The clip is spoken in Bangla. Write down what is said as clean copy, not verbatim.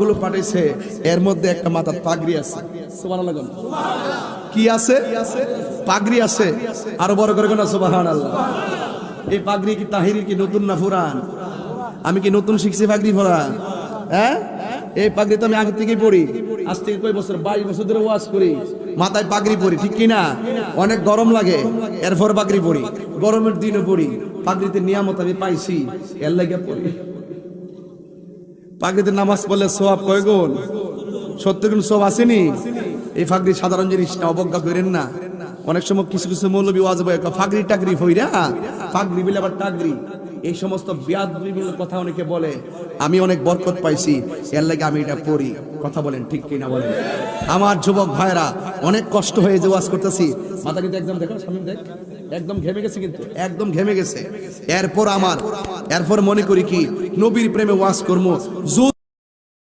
গুলো পাঠাইছে, এর মধ্যে একটা মাথার পাগড়ি আছে। সুবহানাল্লাহ। কি আছে? পাগড়ি আছে। আরো বড় করে কোনা সুবহানাল্লাহ। এই পাগড়ি কি তাহিরির কি নতুন না পুরান? আমি কি নতুন শিখছি পাগড়ি পরা? হ্যাঁ, এই পাগড়ি তো আমি আগে থেকেই পরি। আজ থেকে কয় বছর, 22 বছর ধরে ওয়াজ করি, মাথায় পাগড়ি পরি, ঠিক কি না? অনেক গরম লাগে, এরপর পাগড়ি পরি। গরমের দিনও পরি। পাগড়িতে নিয়ামত আমি পাইছি, এর লাগে পরি। পাগড়িতে নামাজ পড়লে সওয়াব কয় গুণ? 70 গুণ সওয়াব আসেনি? এই পাগড়ি সাধারণ জিনিস না, অবজ্ঞা করেন না। অনেক সময় কিছু কিছু মৌলবি ওয়াজ বলে পাগড়ি টাগড়ি হইরা, পাগড়ি বলে আবার টাগড়ি, এই সমস্ত বিয়াদবির কথা অনেকে বলে। আমি অনেক বরকত পাইছি, এর লাগে আমি এটা পড়ি। কথা বলেন ঠিক কিনা বলেন? আমার যুবক ভাইরা, অনেক কষ্ট হয়ে যে ওয়াজ করতেছি, মাথা কিন্তু একদম দেখো সামনে দেখ, একদম ঘেমে গেছে, কিন্তু একদম ঘেমে গেছে। এরপর মনে করি কি নবীর প্রেমে ওয়াজ করবো।